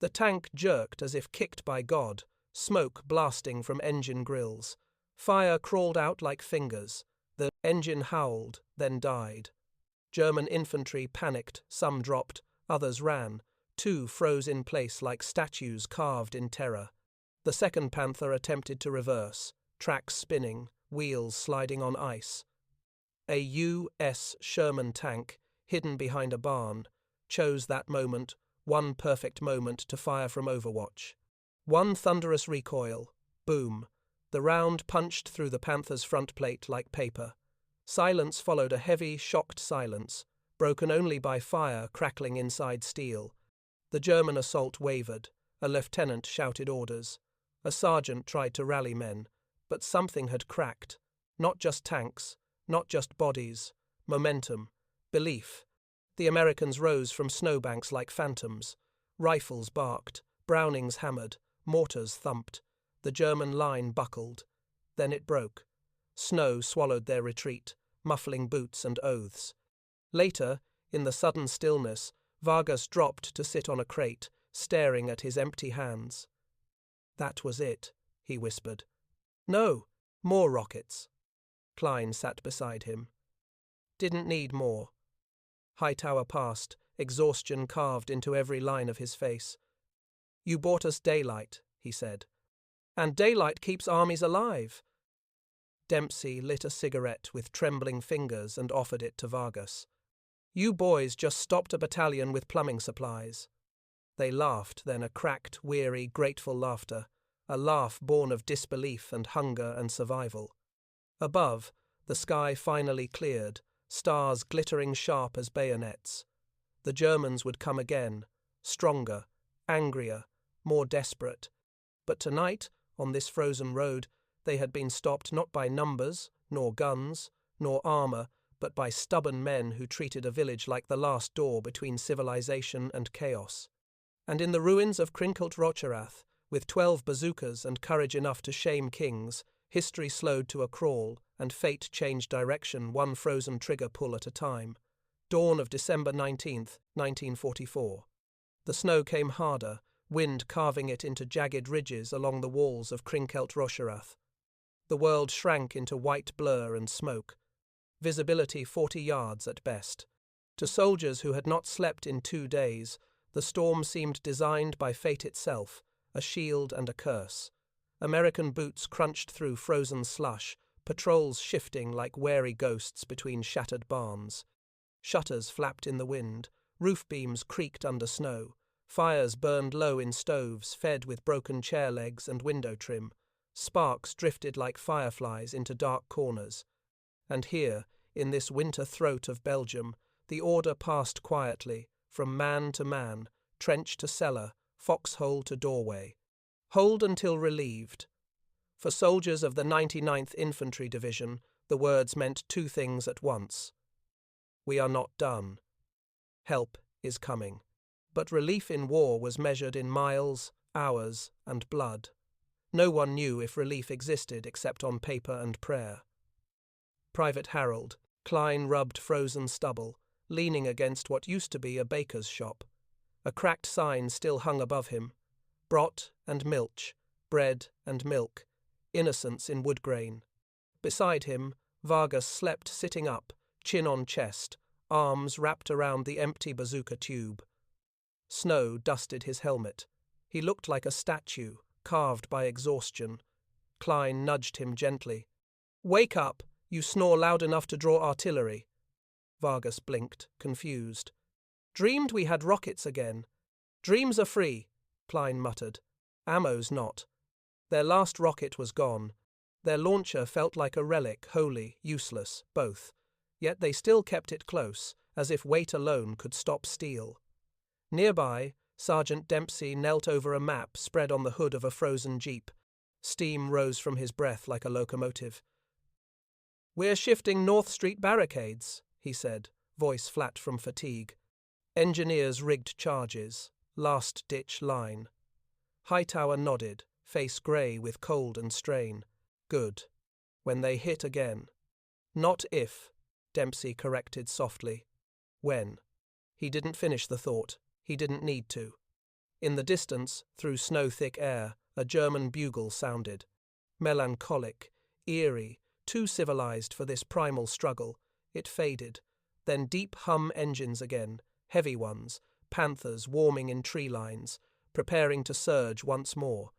The tank jerked as if kicked by God, smoke blasting from engine grills. Fire crawled out like fingers. The engine howled, then died. German infantry panicked, some dropped, others ran. Two froze in place like statues carved in terror. The second panther attempted to reverse, tracks spinning, wheels sliding on ice. A U.S. Sherman tank, hidden behind a barn, chose that moment, one perfect moment to fire from Overwatch. One thunderous recoil. Boom. The round punched through the panther's front plate like paper. Silence followed, a heavy, shocked silence, broken only by fire crackling inside steel. The German assault wavered. A lieutenant shouted orders. A sergeant tried to rally men, but something had cracked. Not just tanks, not just bodies, momentum, belief. The Americans rose from snowbanks like phantoms. Rifles barked, Brownings hammered, mortars thumped. The German line buckled. Then it broke. Snow swallowed their retreat, muffling boots and oaths. Later, in the sudden stillness, Vargas dropped to sit on a crate, staring at his empty hands. "That was it," he whispered. "No, more rockets." Kline sat beside him. "Didn't need more." Hightower passed, exhaustion carved into every line of his face. "You bought us daylight," he said. "And daylight keeps armies alive." Dempsey lit a cigarette with trembling fingers and offered it to Vargas. "You boys just stopped a battalion with plumbing supplies." They laughed, then a cracked, weary, grateful laughter, a laugh born of disbelief and hunger and survival. Above, the sky finally cleared, stars glittering sharp as bayonets. The Germans would come again, stronger, angrier, more desperate. But tonight, on this frozen road, they had been stopped not by numbers, nor guns, nor armor, but by stubborn men who treated a village like the last door between civilization and chaos. And in the ruins of Krinkelt and Rocherath, with 12 bazookas and courage enough to shame kings, history slowed to a crawl, and fate changed direction one frozen trigger pull at a time. Dawn of December 19th, 1944. The snow came harder, wind carving it into jagged ridges along the walls of Krinkelt and Rocherath. The world shrank into white blur and smoke. Visibility 40 yards at best. To soldiers who had not slept in 2 days, the storm seemed designed by fate itself, a shield and a curse. American boots crunched through frozen slush, patrols shifting like wary ghosts between shattered barns. Shutters flapped in the wind, roof beams creaked under snow, fires burned low in stoves fed with broken chair legs and window trim. Sparks drifted like fireflies into dark corners. And here, in this winter throat of Belgium, the order passed quietly, from man to man, trench to cellar, foxhole to doorway. Hold until relieved. For soldiers of the 99th Infantry Division, the words meant 2 things at once. We are not done. Help is coming. But relief in war was measured in miles, hours, and blood. No one knew if relief existed except on paper and prayer. Private Harold Kline rubbed frozen stubble, leaning against what used to be a baker's shop. A cracked sign still hung above him. Brot and milch, bread and milk, innocence in wood grain. Beside him, Vargas slept sitting up, chin on chest, arms wrapped around the empty bazooka tube. Snow dusted his helmet. He looked like a statue, carved by exhaustion. Kline nudged him gently. "Wake up! You snore loud enough to draw artillery." Vargas blinked, confused. "Dreamed we had rockets again." "Dreams are free," Kline muttered. "Ammo's not." Their last rocket was gone. Their launcher felt like a relic, holy, useless, both. Yet they still kept it close, as if weight alone could stop steel. Nearby, Sergeant Dempsey knelt over a map spread on the hood of a frozen jeep. Steam rose from his breath like a locomotive. "We're shifting North Street barricades," he said, voice flat from fatigue. Engineers rigged charges, last-ditch line. Hightower nodded, face grey with cold and strain. "Good. When they hit again." "Not if," Dempsey corrected softly. "When." He didn't finish the thought. He didn't need to. In the distance, through snow-thick air, a German bugle sounded. Melancholic, eerie, too civilized for this primal struggle, it faded. Then deep hum engines again, heavy ones, Panthers warming in tree lines, preparing to surge once more.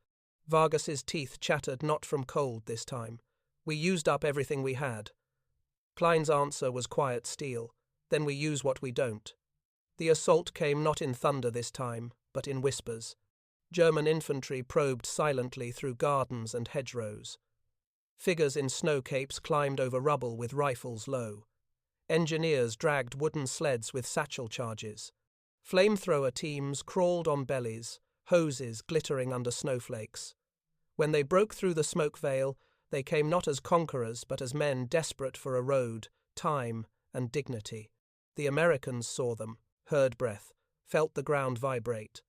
Vargas's teeth chattered not from cold this time. "We used up everything we had." Kline's answer was quiet steel. "Then we use what we don't." The assault came not in thunder this time, but in whispers. German infantry probed silently through gardens and hedgerows. Figures in snow capes climbed over rubble with rifles low. Engineers dragged wooden sleds with satchel charges. Flamethrower teams crawled on bellies, hoses glittering under snowflakes. When they broke through the smoke veil, they came not as conquerors but as men desperate for a road, time, and dignity. The Americans saw them, heard breath, felt the ground vibrate.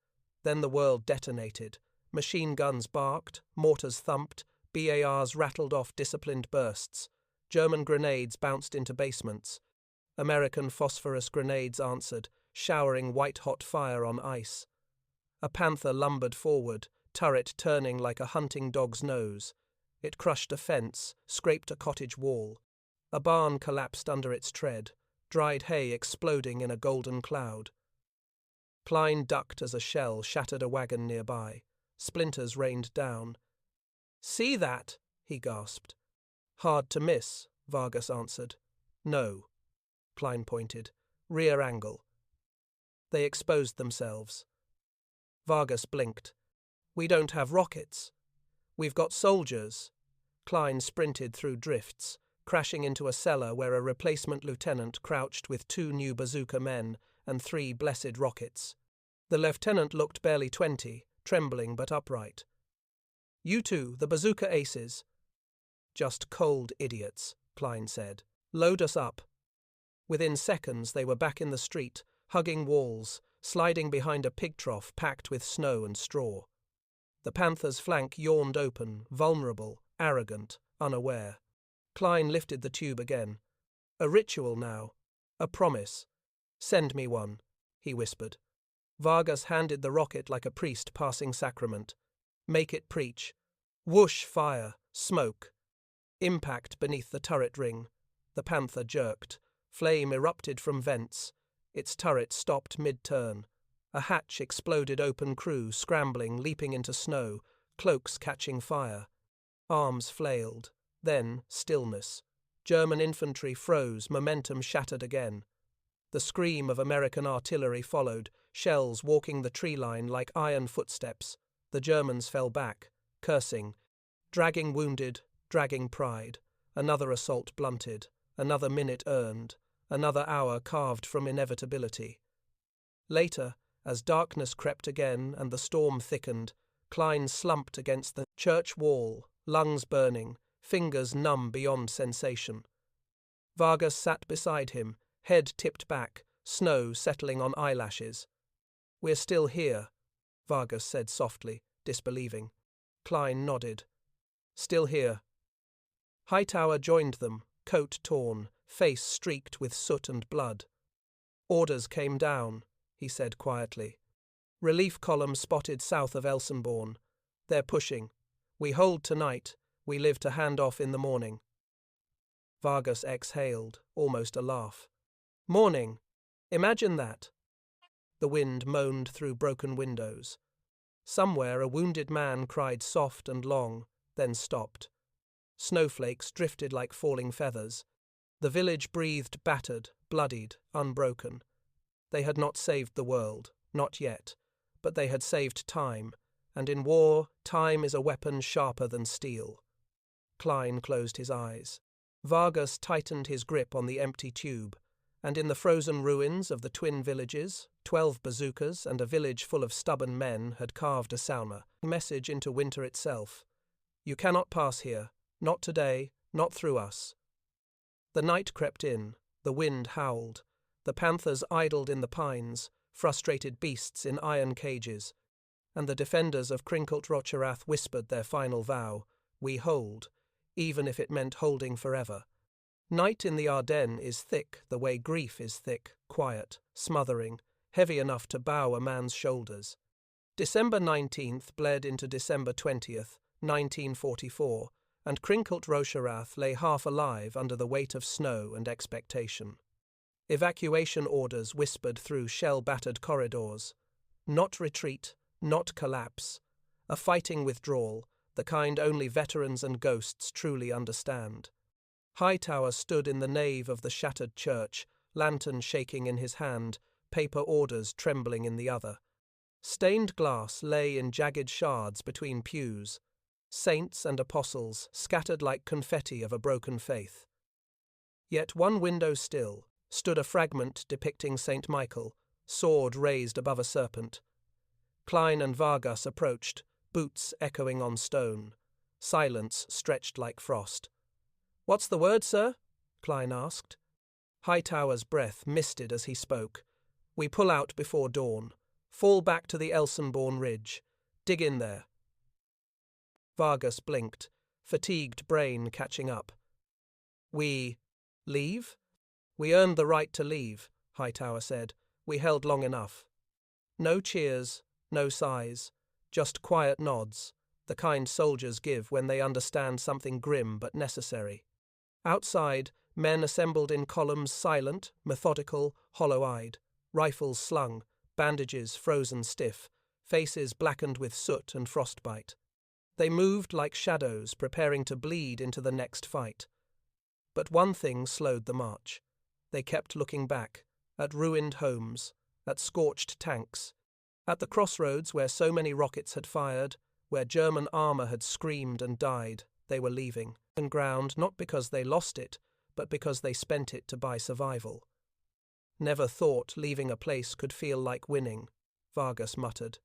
Then the world detonated. Machine guns barked, mortars thumped, BARs rattled off disciplined bursts. German grenades bounced into basements. American phosphorus grenades answered, showering white-hot fire on ice. A Panther lumbered forward, turret turning like a hunting dog's nose. It crushed a fence, scraped a cottage wall. A barn collapsed under its tread, dried hay exploding in a golden cloud. Kline ducked as a shell shattered a wagon nearby. Splinters rained down. "See that?" he gasped. "Hard to miss," Vargas answered. "No," Kline pointed. "Rear angle." They exposed themselves. Vargas blinked. "We don't have rockets." "We've got soldiers." Kline sprinted through drifts, crashing into a cellar where a replacement lieutenant crouched with 2 new bazooka men and 3 blessed rockets. The lieutenant looked barely 20, trembling but upright. "You two, the bazooka aces." "Just cold idiots," Kline said. "Load us up." Within seconds they were back in the street, hugging walls, sliding behind a pig trough packed with snow and straw. The Panther's flank yawned open, vulnerable, arrogant, unaware. Kline lifted the tube again. "A ritual now. A promise. Send me one," he whispered. Vargas handed the rocket like a priest passing sacrament. "Make it preach." Whoosh, fire, smoke. Impact beneath the turret ring. The Panther jerked. Flame erupted from vents. Its turret stopped mid-turn. A hatch exploded open, crew scrambling, leaping into snow, cloaks catching fire. Arms flailed. Then stillness. German infantry froze, momentum shattered again. The scream of American artillery followed, shells walking the tree line like iron footsteps. The Germans fell back, cursing, dragging wounded, dragging pride. Another assault blunted, another minute earned, another hour carved from inevitability. Later, as darkness crept again and the storm thickened, Kline slumped against the church wall, lungs burning, fingers numb beyond sensation. Vargas sat beside him, head tipped back, snow settling on eyelashes. "We're still here," Vargas said softly, disbelieving. Kline nodded. "Still here." Hightower joined them, coat torn, face streaked with soot and blood. "Orders came down," he said quietly. "Relief column spotted south of Elsenborn. They're pushing. We hold tonight. We live to hand off in the morning." Vargas exhaled, almost a laugh. "Morning. Imagine that." The wind moaned through broken windows. Somewhere a wounded man cried soft and long, then stopped. Snowflakes drifted like falling feathers. The village breathed battered, bloodied, unbroken. They had not saved the world, not yet, but they had saved time, and in war, time is a weapon sharper than steel. Kline closed his eyes. Vargas tightened his grip on the empty tube, and in the frozen ruins of the twin villages, 12 bazookas and a village full of stubborn men had carved a salma, message into winter itself. "You cannot pass here, not today, not through us." The night crept in, the wind howled, the panthers idled in the pines, frustrated beasts in iron cages, and the defenders of Krinkelt and Rocherath whispered their final vow, "We hold," even if it meant holding forever. Night in the Ardennes is thick the way grief is thick, quiet, smothering, heavy enough to bow a man's shoulders. December 19th bled into December 20th, 1944, and Krinkelt and Rocherath lay half alive under the weight of snow and expectation. Evacuation orders whispered through shell-battered corridors. Not retreat, not collapse. A fighting withdrawal, the kind only veterans and ghosts truly understand. Hightower stood in the nave of the shattered church, lantern shaking in his hand, paper orders trembling in the other. Stained glass lay in jagged shards between pews. Saints and apostles scattered like confetti of a broken faith. Yet one window still stood a fragment depicting St. Michael, sword raised above a serpent. Kline and Vargas approached, boots echoing on stone. Silence stretched like frost. "What's the word, sir?" Kline asked. Hightower's breath misted as he spoke. "We pull out before dawn. Fall back to the Elsenborn Ridge. Dig in there." Vargas blinked, fatigued brain catching up. "We leave?" "We earned the right to leave," Hightower said. "We held long enough." No cheers, no sighs, just quiet nods, the kind soldiers give when they understand something grim but necessary. Outside, men assembled in columns, silent, methodical, hollow-eyed, rifles slung, bandages frozen stiff, faces blackened with soot and frostbite. They moved like shadows, preparing to bleed into the next fight. But one thing slowed the march. They kept looking back, at ruined homes, at scorched tanks, at the crossroads where so many rockets had fired, where German armor had screamed and died. They were leaving, and ground not because they lost it, but because they spent it to buy survival. "Never thought leaving a place could feel like winning," Vargas muttered.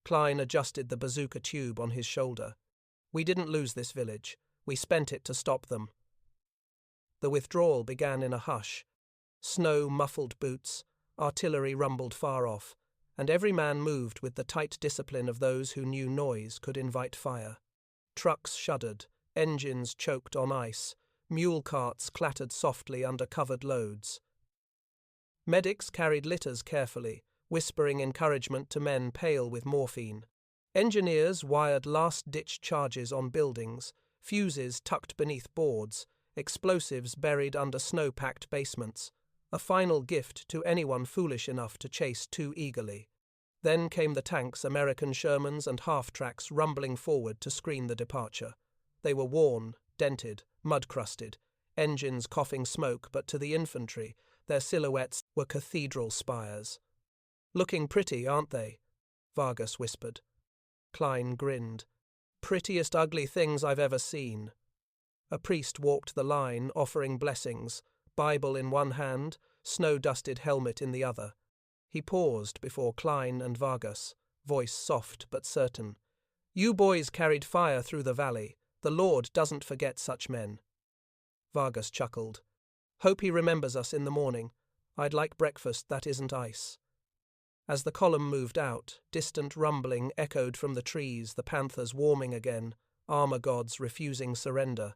Kline adjusted the bazooka tube on his shoulder. "We didn't lose this village. We spent it to stop them." The withdrawal began in a hush. Snow muffled boots, artillery rumbled far off, and every man moved with the tight discipline of those who knew noise could invite fire. Trucks shuddered, engines choked on ice, mule carts clattered softly under covered loads. Medics carried litters carefully, whispering encouragement to men pale with morphine. Engineers wired last-ditch charges on buildings, fuses tucked beneath boards, explosives buried under snow-packed basements, a final gift to anyone foolish enough to chase too eagerly. Then came the tanks, American Shermans and half-tracks rumbling forward to screen the departure. They were worn, dented, mud-crusted, engines coughing smoke, but to the infantry, their silhouettes were cathedral spires. "Looking pretty, aren't they?" Vargas whispered. Kline grinned. "Prettiest ugly things I've ever seen." A priest walked the line, offering blessings, Bible in one hand, snow-dusted helmet in the other. He paused before Kline and Vargas, voice soft but certain. "You boys carried fire through the valley. The Lord doesn't forget such men." Vargas chuckled. "Hope he remembers us in the morning. I'd like breakfast that isn't ice." As the column moved out, distant rumbling echoed from the trees, the Panthers warming again, armor gods refusing surrender.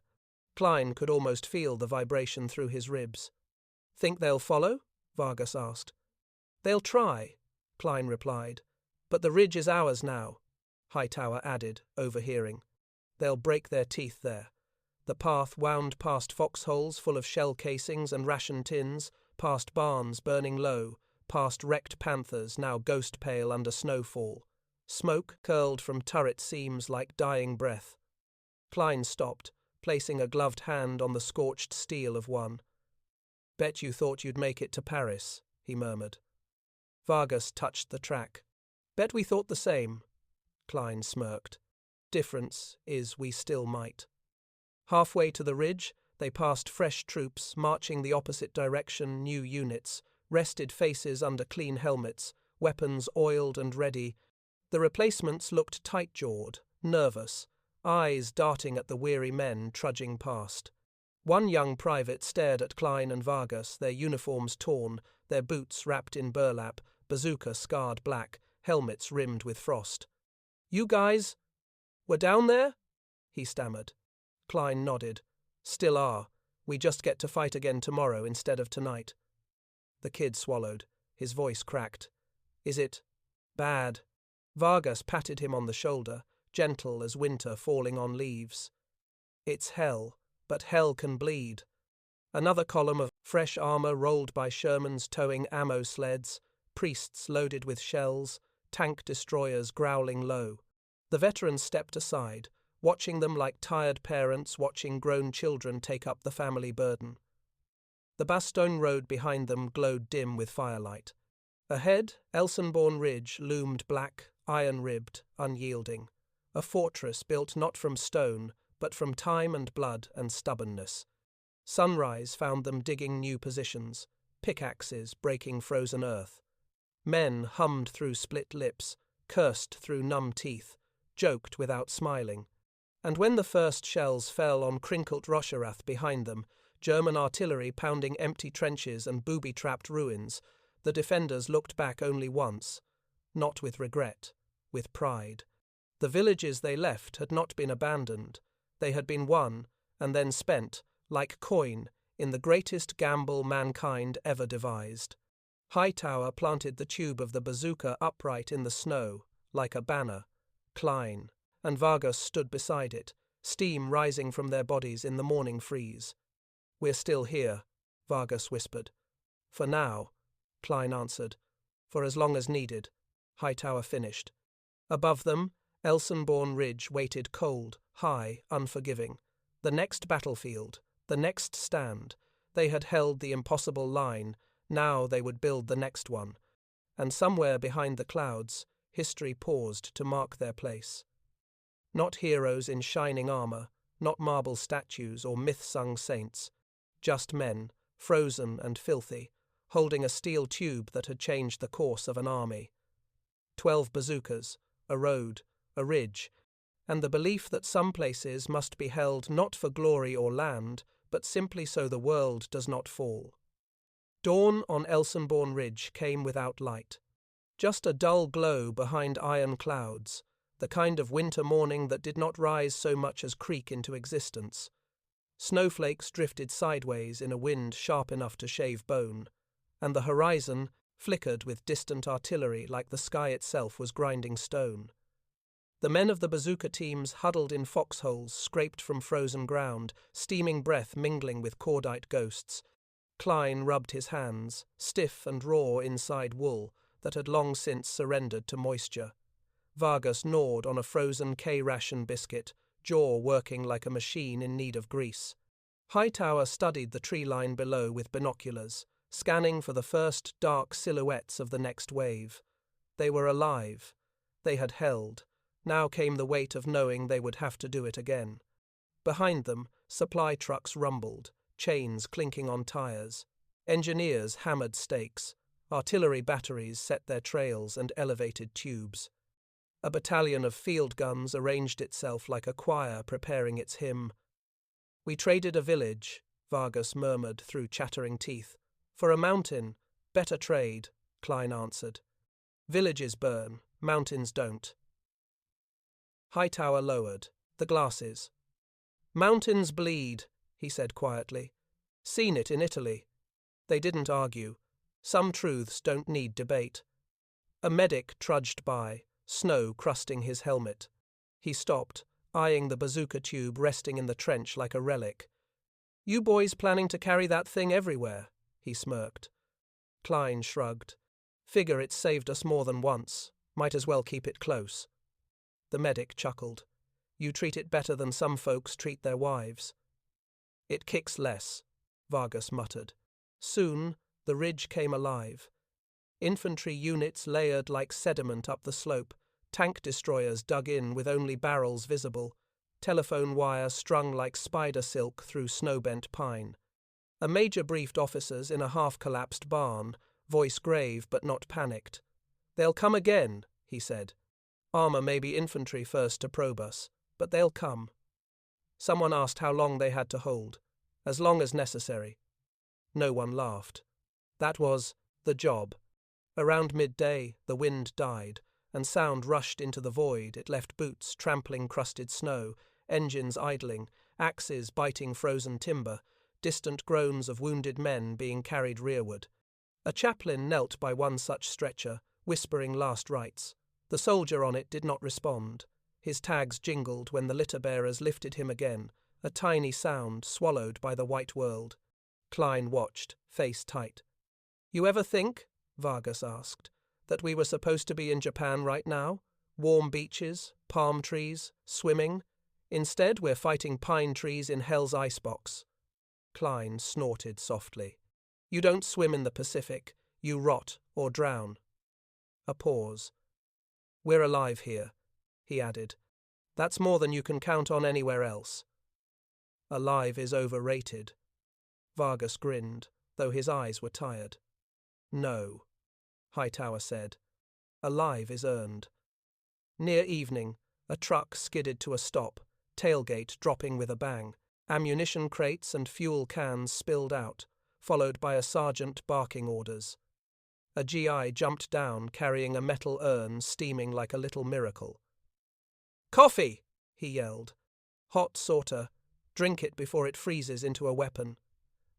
Kline could almost feel the vibration through his ribs. "Think they'll follow?" Vargas asked. "They'll try," Kline replied. "But the ridge is ours now," Hightower added, overhearing. "They'll break their teeth there." The path wound past foxholes full of shell casings and ration tins, past barns burning low, past wrecked Panthers now ghost pale under snowfall. Smoke curled from turret seams like dying breath. Kline stopped, placing a gloved hand on the scorched steel of one. "Bet you thought you'd make it to Paris," he murmured. Vargas touched the track. "Bet we thought the same," Kline smirked. "Difference is we still might." Halfway to the ridge, they passed fresh troops, marching the opposite direction, new units, rested faces under clean helmets, weapons oiled and ready. The replacements looked tight-jawed, nervous, eyes darting at the weary men trudging past. One young private stared at Kline and Vargas, their uniforms torn, their boots wrapped in burlap, bazooka scarred black, helmets rimmed with frost. "You guys were down there?" he stammered. Kline nodded. "Still are. We just get to fight again tomorrow instead of tonight." The kid swallowed. His voice cracked. "Is it bad?" Vargas patted him on the shoulder, gentle as winter falling on leaves. "It's hell, but hell can bleed." Another column of fresh armor rolled by Shermans towing ammo sleds, priests loaded with shells, tank destroyers growling low. The veterans stepped aside, watching them like tired parents watching grown children take up the family burden. The Bastogne road behind them glowed dim with firelight. Ahead, Elsenborn Ridge loomed black, iron-ribbed, unyielding. A fortress built not from stone, but from time and blood and stubbornness. Sunrise found them digging new positions, pickaxes breaking frozen earth. Men hummed through split lips, cursed through numb teeth, joked without smiling. And when the first shells fell on Krinkelt and Rocherath behind them, German artillery pounding empty trenches and booby-trapped ruins, the defenders looked back only once, not with regret, with pride. The villages they left had not been abandoned. They had been won and then spent, like coin, in the greatest gamble mankind ever devised. Hightower planted the tube of the bazooka upright in the snow, like a banner. Kline and Vargas stood beside it, steam rising from their bodies in the morning freeze. "We're still here," Vargas whispered. "For now," Kline answered. "For as long as needed," Hightower finished. Above them, Elsenborn Ridge waited cold, high, unforgiving. The next battlefield, the next stand. They had held the impossible line, now they would build the next one. And somewhere behind the clouds, history paused to mark their place. Not heroes in shining armor, not marble statues or myth-sung saints. Just men, frozen and filthy, holding a steel tube that had changed the course of an army. 12 bazookas, a road, a ridge, and the belief that some places must be held not for glory or land, but simply so the world does not fall. Dawn on Elsenborn Ridge came without light. Just a dull glow behind iron clouds, the kind of winter morning that did not rise so much as creak into existence. Snowflakes drifted sideways in a wind sharp enough to shave bone, and the horizon flickered with distant artillery like the sky itself was grinding stone. The men of the bazooka teams huddled in foxholes scraped from frozen ground, steaming breath mingling with cordite ghosts. Kline rubbed his hands, stiff and raw inside wool that had long since surrendered to moisture. Vargas gnawed on a frozen K-ration biscuit, jaw working like a machine in need of grease. Hightower studied the tree line below with binoculars, scanning for the first dark silhouettes of the next wave. They were alive. They had held. Now came the weight of knowing they would have to do it again. Behind them, supply trucks rumbled, chains clinking on tires. Engineers hammered stakes. Artillery batteries set their trails and elevated tubes. A battalion of field guns arranged itself like a choir preparing its hymn. "We traded a village," Vargas murmured through chattering teeth. "For a mountain. Better trade," Kline answered. "Villages burn, mountains don't." Hightower lowered. The glasses. "Mountains bleed," he said quietly. "Seen it in Italy." They didn't argue. Some truths don't need debate. A medic trudged by, snow crusting his helmet. He stopped, eyeing the bazooka tube resting in the trench like a relic. "You boys planning to carry that thing everywhere?" he smirked. Kline shrugged. "Figure it's saved us more than once. Might as well keep it close." The medic chuckled. "You treat it better than some folks treat their wives." "It kicks less," Vargas muttered. Soon, the ridge came alive. Infantry units layered like sediment up the slope, tank destroyers dug in with only barrels visible, telephone wire strung like spider silk through snow-bent pine. A major briefed officers in a half-collapsed barn, voice grave but not panicked. "They'll come again," he said. "Armor may be infantry first to probe us, but they'll come." Someone asked how long they had to hold. "As long as necessary." No one laughed. That was the job. Around midday, the wind died, and sound rushed into the void. It left boots trampling crusted snow, engines idling, axes biting frozen timber, distant groans of wounded men being carried rearward. A chaplain knelt by one such stretcher, whispering last rites. The soldier on it did not respond. His tags jingled when the litter-bearers lifted him again, a tiny sound swallowed by the white world. Kline watched, face tight. "You ever think," Vargas asked, "that we were supposed to be in Japan right now? Warm beaches, palm trees, swimming. Instead, we're fighting pine trees in hell's icebox." Kline snorted softly. "You don't swim in the Pacific. You rot or drown." A pause. "We're alive here," he added. "That's more than you can count on anywhere else." "Alive is overrated." Vargas grinned, though his eyes were tired. "No," Hightower said. "Alive is earned." Near evening, A truck skidded to a stop, tailgate dropping with a bang. Ammunition crates and fuel cans spilled out, followed by a sergeant barking orders. A GI jumped down, carrying a metal urn steaming like a little miracle. "Coffee!" he yelled. "Hot sorter. Drink it before it freezes into a weapon."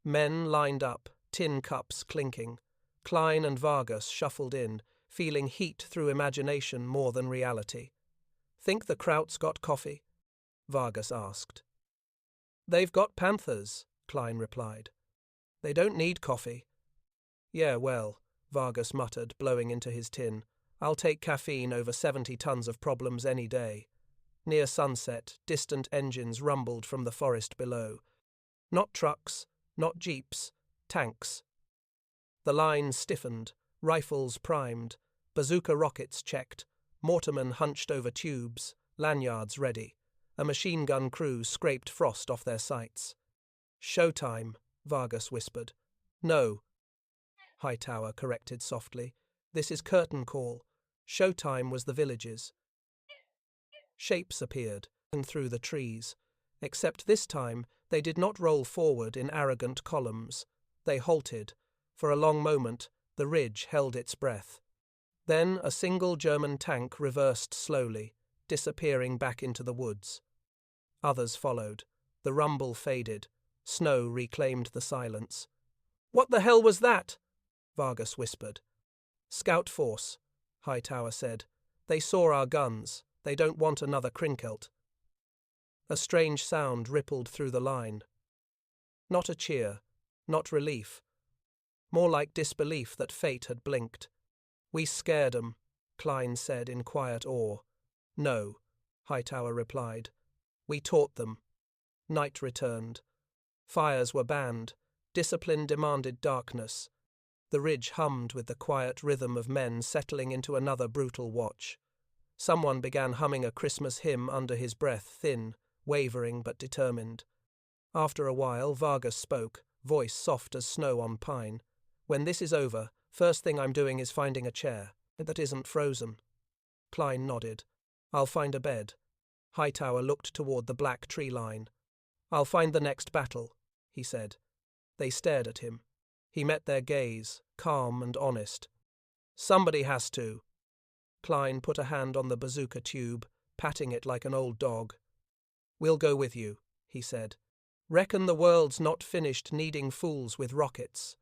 Men lined up, tin cups clinking. Kline and Vargas shuffled in, feeling heat through imagination more than reality. "Think the Krauts got coffee?" Vargas asked. "They've got Panthers," Kline replied. "They don't need coffee." "Yeah, well," Vargas muttered, blowing into his tin. "I'll take caffeine over 70 tons of problems any day." Near sunset, distant engines rumbled from the forest below. Not trucks, not jeeps, tanks. The line stiffened, rifles primed, bazooka rockets checked, mortarmen hunched over tubes, lanyards ready. A machine gun crew scraped frost off their sights. "Showtime," Vargas whispered. "No," Hightower corrected softly. "This is curtain call. Showtime was the villages." Shapes appeared, and through the trees. Except this time, they did not roll forward in arrogant columns. They halted. For a long moment, the ridge held its breath. Then a single German tank reversed slowly, disappearing back into the woods. Others followed. The rumble faded. Snow reclaimed the silence. "What the hell was that?" Vargas whispered. "Scout force," Hightower said. "They saw our guns. They don't want another Krinkelt." A strange sound rippled through the line. Not a cheer, not relief. More like disbelief that fate had blinked. "We scared 'em," Kline said in quiet awe. "No," Hightower replied. "We taught them." Night returned. Fires were banned. Discipline demanded darkness. The ridge hummed with the quiet rhythm of men settling into another brutal watch. Someone began humming a Christmas hymn under his breath, thin, wavering but determined. After a while, Vargas spoke, voice soft as snow on pine. "When this is over, first thing I'm doing is finding a chair that isn't frozen." Kline nodded. "I'll find a bed." Hightower looked toward the black tree line. "I'll find the next battle," he said. They stared at him. He met their gaze, calm and honest. "Somebody has to." Kline put a hand on the bazooka tube, patting it like an old dog. "We'll go with you," he said. "Reckon the world's not finished kneading fools with rockets."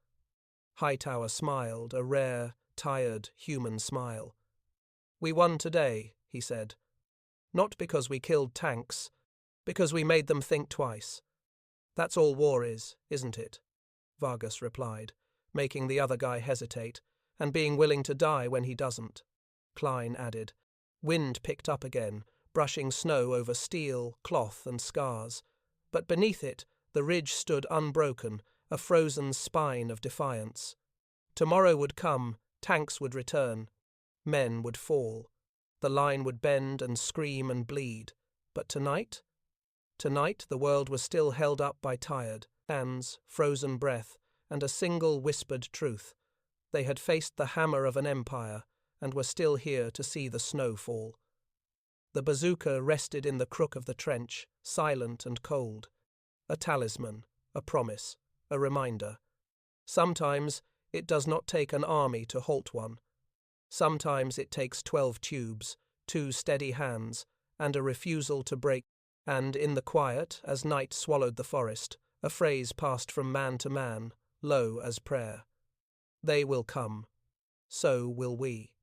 Hightower smiled, a rare, tired, human smile. "We won today," he said. "Not because we killed tanks, because we made them think twice. That's all war is, isn't it?" Vargas replied, making the other guy hesitate, and being willing to die when he doesn't. Kline added. Wind picked up again, brushing snow over steel, cloth, and scars. But beneath it, the ridge stood unbroken, a frozen spine of defiance. Tomorrow would come, tanks would return, men would fall. The line would bend and scream and bleed. But tonight? Tonight the world was still held up by tired hands, frozen breath, and a single whispered truth. They had faced the hammer of an empire, and were still here to see the snow fall. The bazooka rested in the crook of the trench, silent and cold. A talisman, a promise, a reminder. Sometimes it does not take an army to halt one. Sometimes it takes 12 tubes, 2 steady hands, and a refusal to break. And in the quiet, as night swallowed the forest, a phrase passed from man to man, low as prayer. "They will come. So will we."